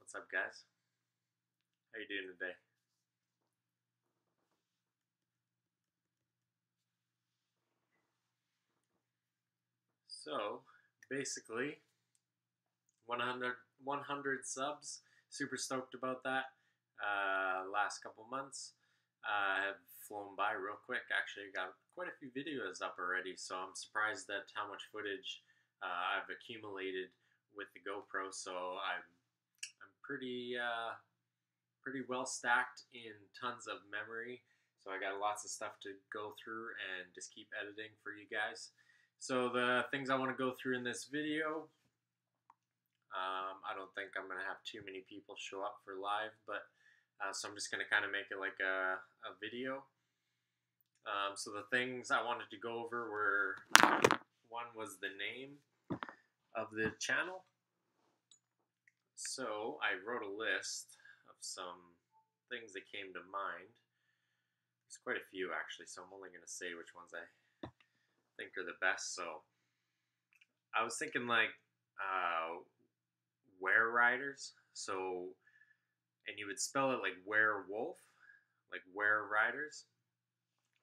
What's up, guys? How you doing today? So, basically, 100 subs. Super stoked about that. Last couple months have flown by real quick. Actually, got quite a few videos up already, so I'm surprised at how much footage I've accumulated with the GoPro. So I'm pretty well stacked in tons of memory. So I got lots of stuff to go through and just keep editing for you guys. So the things I want to go through in this video, I don't think I'm going to have too many people show up for live, but so I'm just going to kind of make it like a video. So the things I wanted to go over were, one was the name of the channel. So I wrote a list of some things that came to mind. There's quite a few actually, so I'm only going to say which ones I think are the best. So I was thinking like were riders. So, and you would spell it like werewolf, like were riders,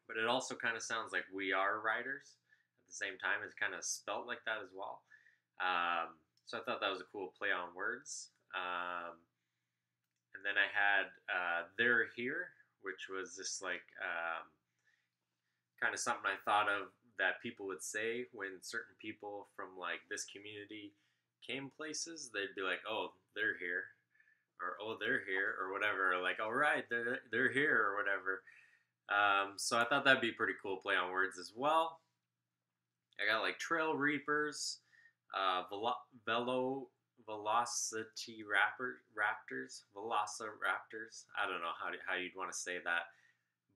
but it also kind of sounds like we are riders at the same time. It's kind of spelt like that as well. So I thought that was a cool play on words. And then I had they're here, which was just like kind of something I thought of that people would say when certain people from like this community came places. They'd be like, "Oh, they're here," or "Oh, they're here," or whatever. Or like, "All right, they're here," or whatever. So I thought that'd be pretty cool play on words as well. I got like trail reapers, velocity raptors, velociraptors. I don't know how you'd want to say that,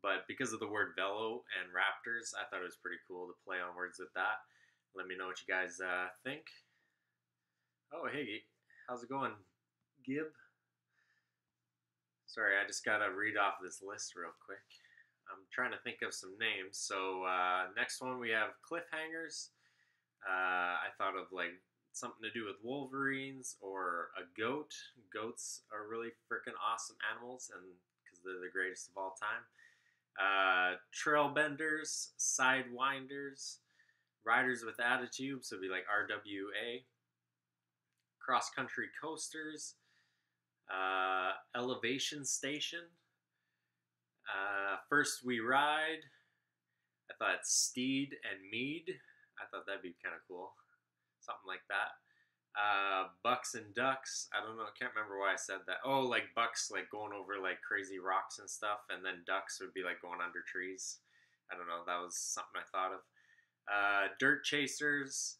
but because of the word velo and raptors, I thought it was pretty cool to play on words with that. Let me know what you guys think. Oh, hey, how's it going, Gib? Sorry, I just gotta read off this list real quick. I'm trying to think of some names. So next one we have cliffhangers. I thought of like something to do with Wolverines or a goat. Goats are really freaking awesome animals, and because they're the greatest of all time. Trailbenders, sidewinders, riders with attitude, so it'd be like RWA. Cross country coasters, elevation station. First we ride. I thought steed and mead. I thought that'd be kind of cool, something like that. Bucks and ducks. I don't know. I can't remember why I said that. Oh, like bucks, like going over like crazy rocks and stuff, and then ducks would be like going under trees. I don't know. That was something I thought of. Dirt chasers,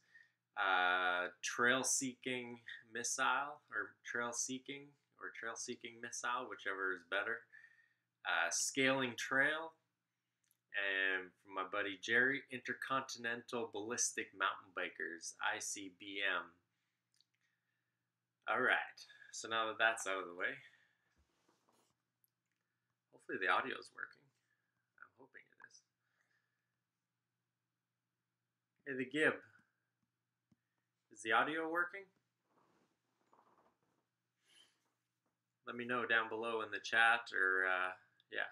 trail seeking missile, or trail seeking missile, whichever is better. Scaling trail, and from my buddy Jerry, Intercontinental Ballistic Mountain Bikers, ICBM. All right, so now that that's out of the way, hopefully the audio is working. I'm hoping it is. Hey, the Gib, is the audio working? Let me know down below in the chat, or yeah.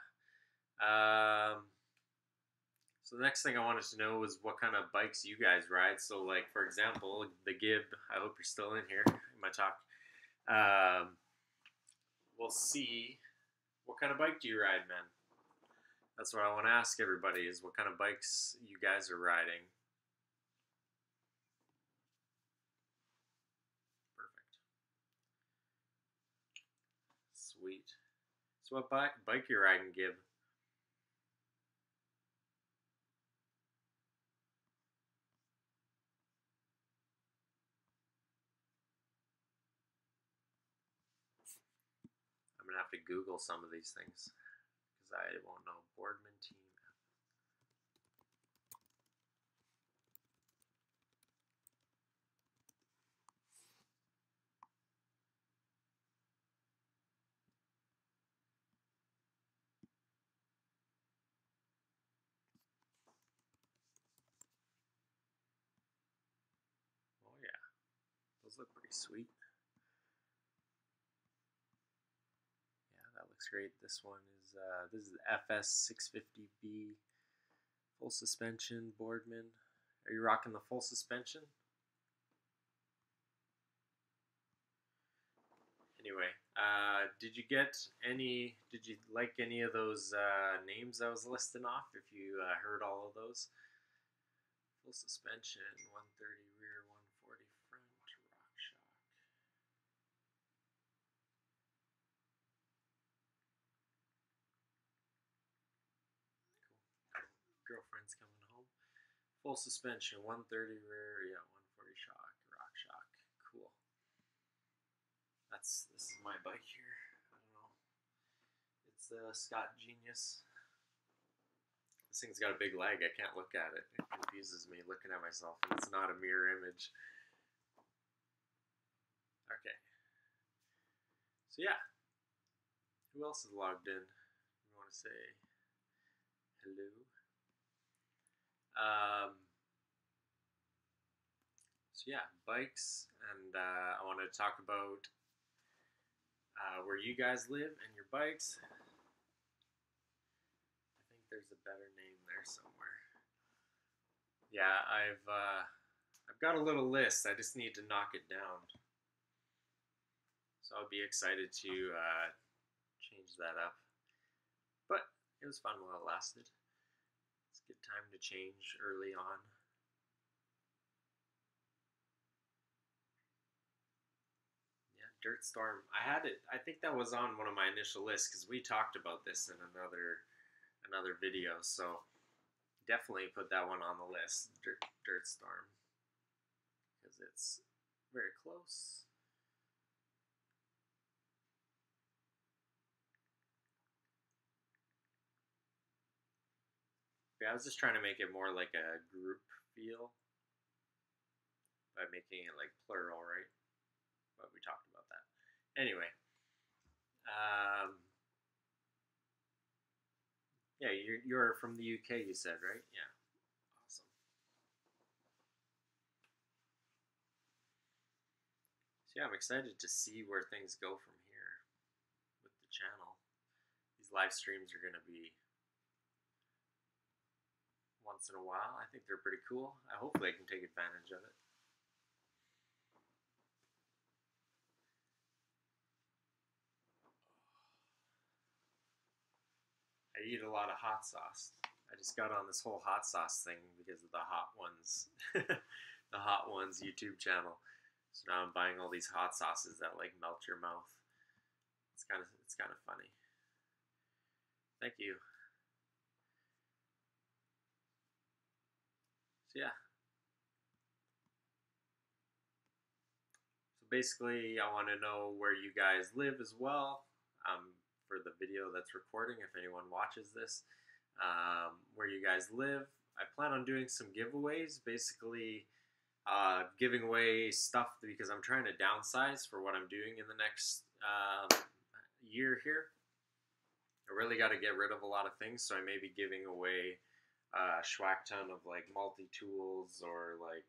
So the next thing I wanted to know was what kind of bikes you guys ride. So like, for example, the Gib, I hope you're still in here in my talk. We'll see, what kind of bike do you ride, man? That's what I want to ask everybody, is what kind of bikes you guys are riding. Perfect. Sweet. So what bike you riding, Gib? I'm going to have to Google some of these things because I won't know. Boardman team. Oh yeah, those look pretty sweet. looks great. This one is this is the FS650B full suspension Boardman. Are you rocking the full suspension? Anyway, did you like any of those names I was listing off? If you heard all of those. Full suspension, 130 rear, 140 front, RockShox. Cool. Girlfriend's coming home. Full suspension, 130 rear, yeah, 140 shock, RockShox. Cool. This is my bike here. I don't know. It's the Scott Genius. This thing's got a big leg. I can't look at it. It confuses me looking at myself, and it's not a mirror image. Okay. So yeah. Who else is logged in? You want to say hello? So yeah, bikes, and I want to talk about where you guys live and your bikes. I think there's a better name there somewhere. Yeah, I've got a little list. I just need to knock it down. So I'll be excited to change that up. But it was fun while it lasted. It's a good time to change early on. Yeah, Dirt Storm. I had it. I think that was on one of my initial lists because we talked about this in another video. So definitely put that one on the list, Dirt Storm, because it's very close. Yeah, I was just trying to make it more like a group feel by making it like plural, right? But we talked about that. Anyway, yeah, you're from the UK, you said, right? Yeah, awesome. So yeah, I'm excited to see where things go from here with the channel. These live streams are going to be once in a while. I think they're pretty cool. Hopefully I can take advantage of it. I eat a lot of hot sauce. I just got on this whole hot sauce thing because of the Hot Ones, the Hot Ones YouTube channel. So now I'm buying all these hot sauces that like melt your mouth. It's kind of funny. Thank you. So yeah. So basically, I want to know where you guys live as well. For the video that's recording, if anyone watches this, where you guys live. I plan on doing some giveaways, basically giving away stuff because I'm trying to downsize for what I'm doing in the next year here. I really got to get rid of a lot of things, so I may be giving away a schwack ton of like multi-tools or like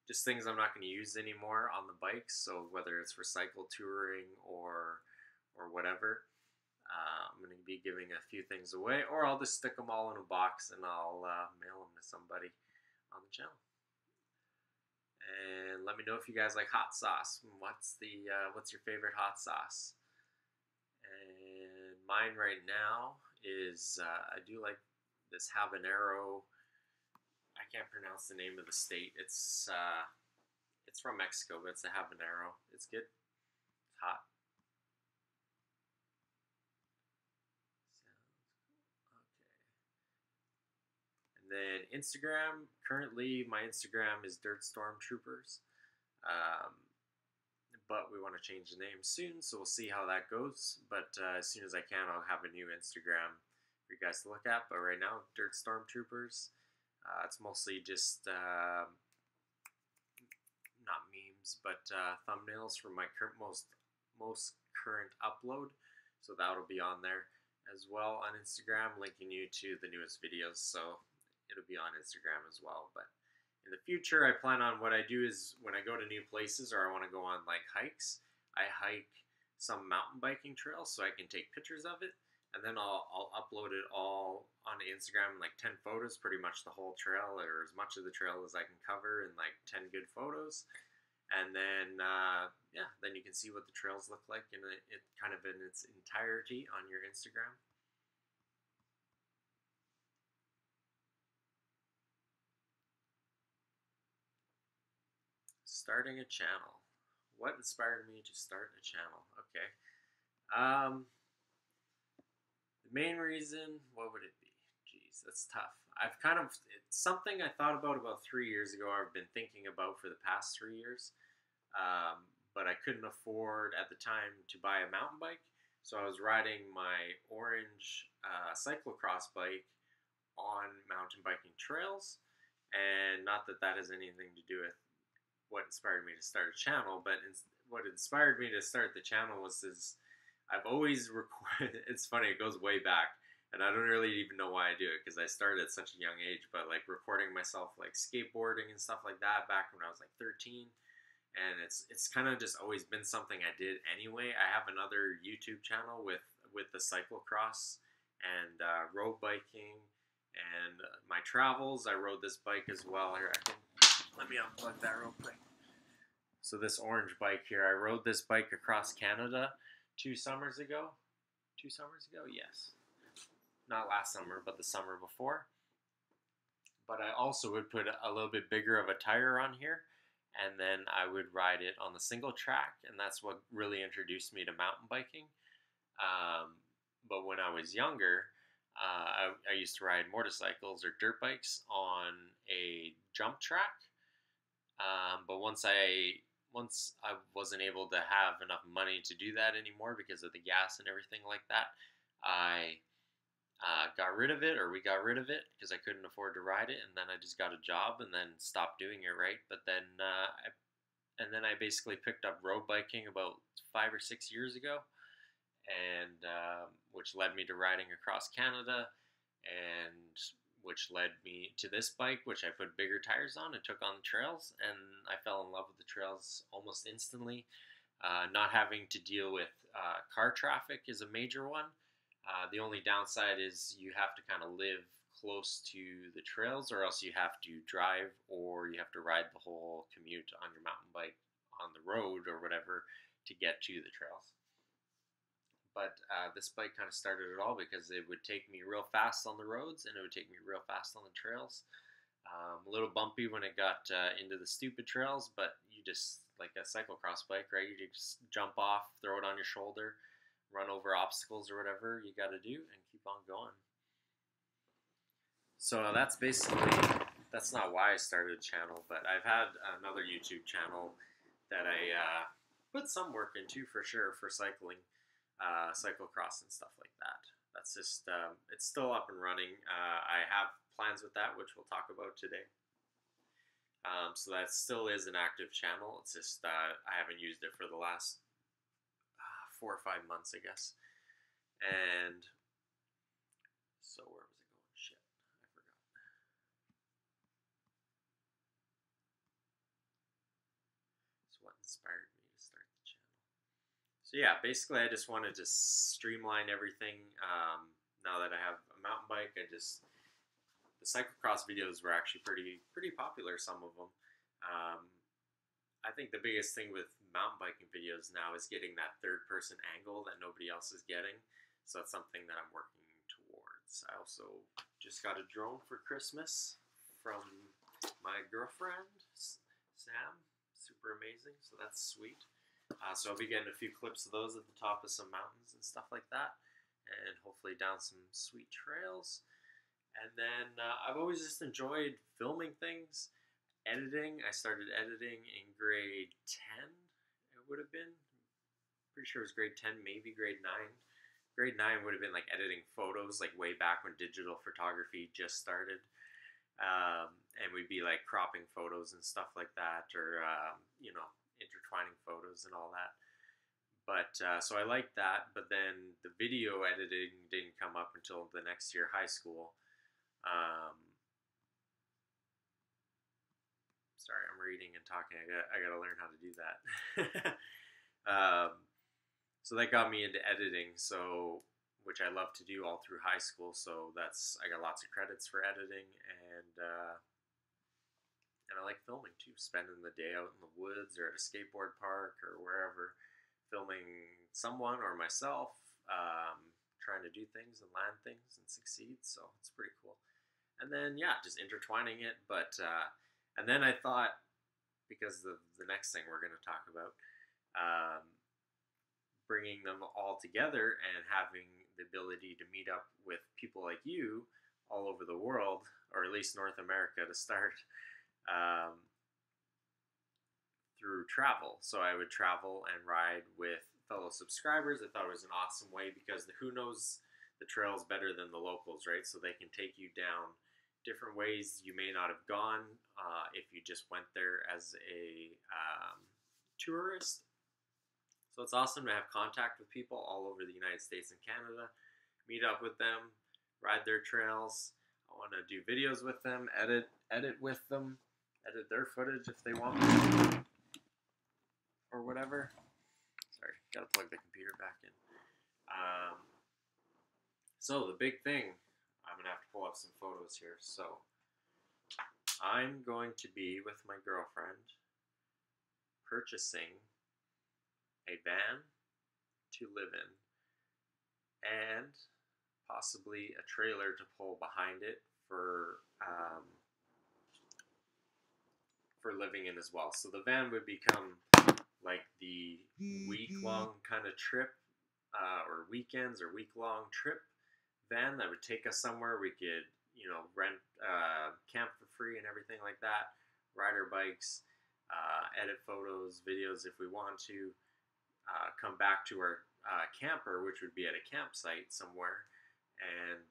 just things I'm not going to use anymore on the bikes. So whether it's for cycle touring or whatever, I'm going to be giving a few things away, or I'll just stick them all in a box and I'll mail them to somebody on the channel. And let me know if you guys like hot sauce. What's your favorite hot sauce? And mine right now is I do like this habanero. I can't pronounce the name of the state. It's from Mexico, but it's a habanero. It's good. It's hot. And then Instagram. Currently, my Instagram is Dirt Stormtroopers. But we want to change the name soon, so we'll see how that goes. But as soon as I can, I'll have a new Instagram for you guys to look at. But right now, Dirt Stormtroopers. It's mostly just not memes, but thumbnails from my most current upload. So that'll be on there as well on Instagram, linking you to the newest videos. So it'll be on Instagram as well. But in the future, I plan on what I do is when I go to new places or I want to go on like hikes, I hike some mountain biking trails so I can take pictures of it, and then I'll upload it all onto Instagram in like 10 photos, pretty much the whole trail or as much of the trail as I can cover in like 10 good photos. And then yeah, then you can see what the trails look like in it kind of in its entirety on your Instagram. Starting a channel. What inspired me to start a channel? Okay. The main reason, what would it be? Jeez, that's tough. It's something I thought about 3 years ago. I've been thinking about for the past 3 years. But I couldn't afford at the time to buy a mountain bike. So I was riding my orange cyclocross bike on mountain biking trails. And not that that has anything to do with what inspired me to start a channel, but what inspired me to start the channel was I've always recorded. It's funny, it goes way back, and I don't really even know why I do it because I started at such a young age. But like recording myself like skateboarding and stuff like that back when I was like 13, and it's kind of just always been something I did anyway. I have another YouTube channel with the cyclocross and road biking and my travels. I rode this bike as well. Here, let me unplug that real quick. So this orange bike here, I rode this bike across Canada 2 summers ago. 2 summers ago, yes. Not last summer, but the summer before. But I also would put a little bit bigger of a tire on here, and then I would ride it on the single track, and that's what really introduced me to mountain biking. But when I was younger, I used to ride motorcycles or dirt bikes on a jump track. But once I wasn't able to have enough money to do that anymore because of the gas and everything like that, I got rid of it, or we got rid of it because I couldn't afford to ride it, and then I just got a job and then stopped doing it, right? But then I basically picked up road biking about 5 or 6 years ago, and which led me to riding across Canada, and which led me to this bike, which I put bigger tires on and took on the trails, and I fell in love with the trails almost instantly. Not having to deal with car traffic is a major one. The only downside is you have to kind of live close to the trails, or else you have to drive, or you have to ride the whole commute on your mountain bike on the road or whatever to get to the trails. But this bike kind of started it all because it would take me real fast on the roads, and it would take me real fast on the trails. A little bumpy when it got into the stupid trails, but you just, like a cyclocross bike, right? You just jump off, throw it on your shoulder, run over obstacles or whatever you got to do, and keep on going. So that's not why I started a channel, but I've had another YouTube channel that I put some work into for sure for cycling. Cyclocross and stuff like that. That's just, it's still up and running. I have plans with that, which we'll talk about today. So that still is an active channel. It's just I haven't used it for the last 4 or 5 months, I guess. And so where was it going? Shit, I forgot. So what inspired me to start the channel? So yeah, basically I just wanted to streamline everything. Now that I have a mountain bike, the cyclocross videos were actually pretty popular, some of them. I think the biggest thing with mountain biking videos now is getting that third-person angle that nobody else is getting. So that's something that I'm working towards. I also just got a drone for Christmas from my girlfriend, Sam. Super amazing, so that's sweet. So I'll be getting a few clips of those at the top of some mountains and stuff like that, and hopefully down some sweet trails. And then I've always just enjoyed filming things, editing. I started editing in grade 10, it would have been. Pretty sure it was grade 10, maybe grade 9. Grade 9 would have been like editing photos, like way back when digital photography just started. And we'd be like cropping photos and stuff like that, or, intertwining photos and all that. But so I liked that, but then the video editing didn't come up until the next year, high school. Sorry, I'm reading and talking. I gotta learn how to do that. So that got me into editing. So which I love to do all through high school. So I got lots of credits for editing, and I like filming too. Spending the day out in the woods or at a skateboard park or wherever, filming someone or myself, trying to do things and land things and succeed. So it's pretty cool. And then yeah, just intertwining it. But and then I thought, because the next thing we're going to talk about, um, bringing them all together and having the ability to meet up with people like you all over the world, or at least North America to start, um, through travel. So I would travel and ride with fellow subscribers. I thought it was an awesome way because who knows the trails better than the locals, right? So they can take you down different ways you may not have gone if you just went there as a tourist. So it's awesome to have contact with people all over the United States and Canada, meet up with them, ride their trails. I want to do videos with them, edit with them, edit their footage if they want me, or whatever. Sorry, gotta plug the computer back in. So the big thing, I'm gonna have to pull up some photos here. So I'm going to be with my girlfriend purchasing a van to live in and possibly a trailer to pull behind it for living in as well. So the van would become like the week-long kind of trip, or weekends or week-long trip van that would take us somewhere. We could, rent camp for free and everything like that, ride our bikes, edit photos, videos if we want to, come back to our camper, which would be at a campsite somewhere, and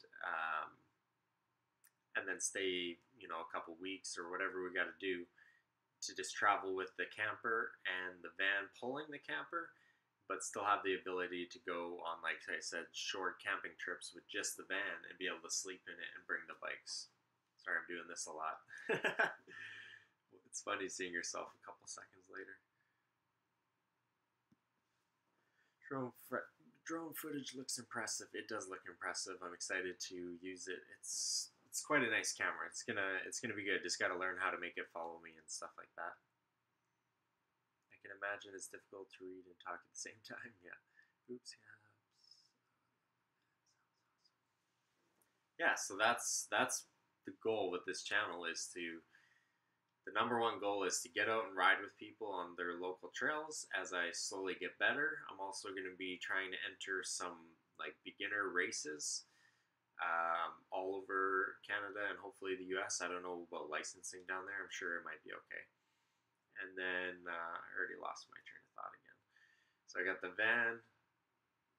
then stay, a couple weeks or whatever we got to do to just travel with the camper and the van pulling the camper, but still have the ability to go on, like I said, short camping trips with just the van and be able to sleep in it and bring the bikes. Sorry, I'm doing this a lot. It's funny seeing yourself a couple seconds later. Drone footage looks impressive. It does look impressive. I'm excited to use it. It's quite a nice camera. It's gonna be good. Just got to learn how to make it follow me and stuff like that. I can imagine it's difficult to read and talk at the same time. Yeah. Oops. Yeah. So that's the goal with this channel is to. The number one goal is to get out and ride with people on their local trails. As I slowly get better, I'm also going to be trying to enter some like beginner races all over Canada and hopefully the US. I don't know about licensing down there. I'm sure it might be okay. And then I already lost my train of thought again. So I got the van,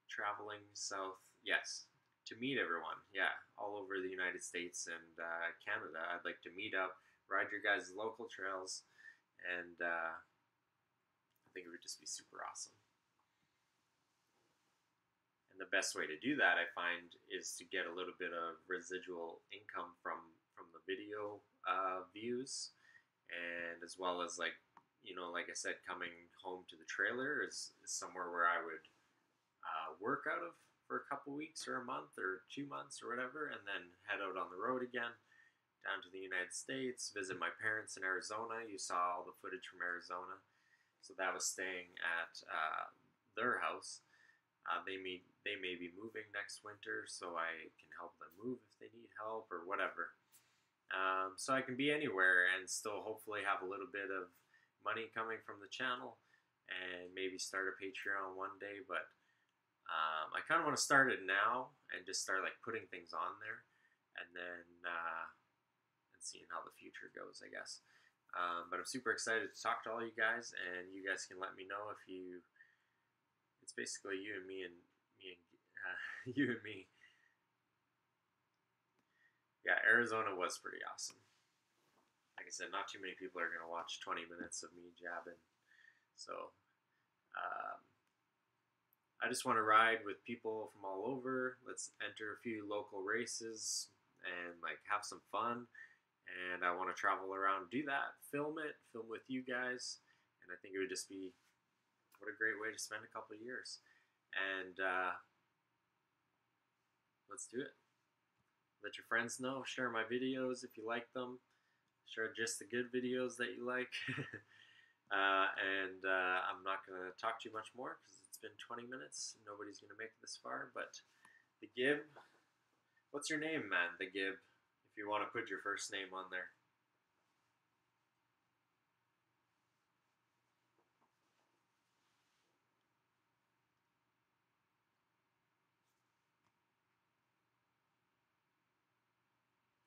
traveling south. Yes, to meet everyone. Yeah, all over the United States and Canada. I'd like to meet up, ride your guys' local trails, and I think it would just be super awesome. And the best way to do that, I find, is to get a little bit of residual income from the video views, and as well as like I said, coming home to the trailer is somewhere where I would work out of for a couple weeks or a month or 2 months or whatever, and then head out on the road again down to the United States, visit my parents in Arizona. You saw all the footage from Arizona. So that was staying at their house. They may be moving next winter, so I can help them move if they need help or whatever. So I can be anywhere and still hopefully have a little bit of money coming from the channel and maybe start a Patreon one day. But I kind of want to start it now and just start like putting things on there, and then seeing how the future goes, I guess. But I'm super excited to talk to all you guys, and you guys can let me know if you. It's basically you and me and you and me. Yeah, Arizona was pretty awesome. Like I said, not too many people are gonna watch 20 minutes of me jabbing, so I just want to ride with people from all over. Let's enter a few local races and like have some fun. And I want to travel around, do that, film with you guys, and I think it would just be what a great way to spend a couple of years. And let's do it. Let your friends know. Share my videos if you like them. Share just the good videos that you like. I'm not going to talk too much more because it's been 20 minutes. Nobody's going to make it this far. But the Gib, what's your name, man? The Gib, if you want to put your first name on there.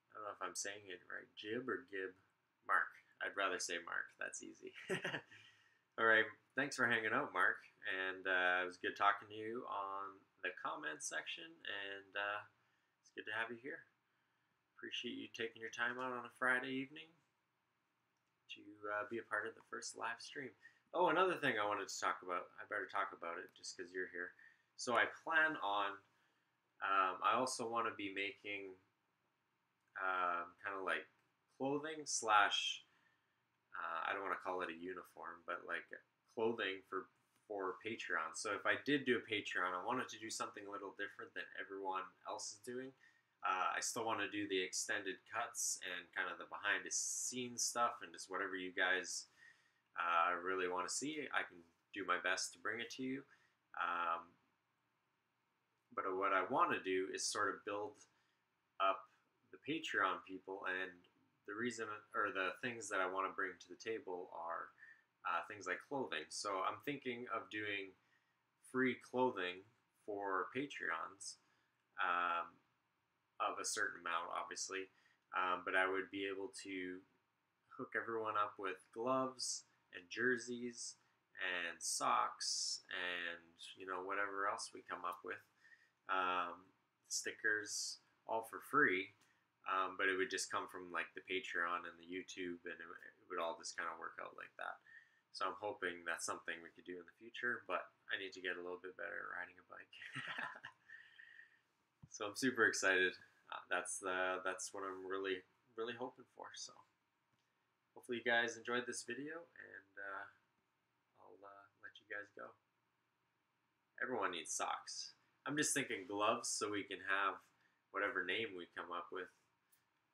I don't know if I'm saying it right. Jib or Gib? Mark. I'd rather say Mark. That's easy. All right. Thanks for hanging out, Mark. And it was good talking to you on the comments section. And it's good to have you here. Appreciate you taking your time out on a Friday evening to be a part of the first live stream. Oh, another thing I wanted to talk about. I better talk about it just because you're here. So I plan on. I also want to be making kind of like clothing slash. I don't want to call it a uniform, but like clothing for Patreon. So if I did do a Patreon, I wanted to do something a little different than everyone else is doing. I still want to do the extended cuts and kind of the behind the scenes stuff and just whatever you guys really want to see. I can do my best to bring it to you. But what I want to do is sort of build up the Patreon people, and the reason or the things that I want to bring to the table are things like clothing. So I'm thinking of doing free clothing for Patreons of a certain amount, obviously, but I would be able to hook everyone up with gloves and jerseys and socks and whatever else we come up with, stickers, all for free. But it would just come from like the Patreon and the YouTube, and it would all just kind of work out like that. So I'm hoping that's something we could do in the future, but I need to get a little bit better at riding a bike. So I'm super excited. That's what I'm really hoping for. So hopefully you guys enjoyed this video, and I'll let you guys go. Everyone needs socks. I'm just thinking gloves so we can have whatever name we come up with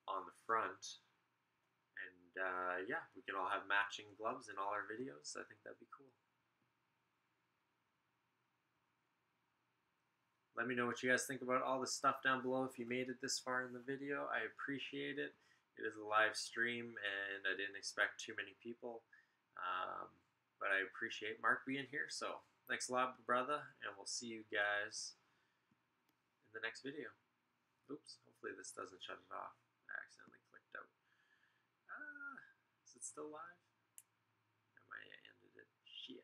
on the front. And yeah, we can all have matching gloves in all our videos. I think that'd be cool. Let me know what you guys think about all this stuff down below if you made it this far in the video. I appreciate it. It is a live stream, and I didn't expect too many people. But I appreciate Mark being here. So thanks a lot, brother, and we'll see you guys in the next video. Oops, hopefully this doesn't shut it off. I accidentally clicked out. Is it still live? I might have ended it. Shit.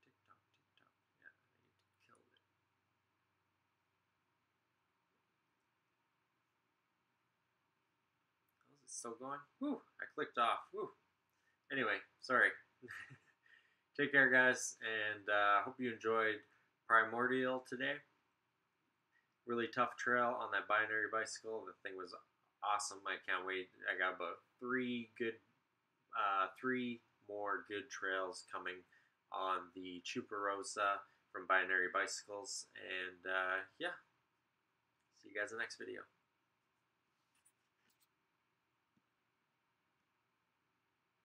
TikTok. Yeah, I need to kill it. Oh, is it still going? Woo! I clicked off. Woo! Anyway, sorry. Take care, guys, and hope you enjoyed Primordial today. Really tough trail on that binary bicycle. The thing was awesome. I can't wait. I got about three more good trails coming on the Chuparosa from Binary Bicycles. And yeah, see you guys in the next video.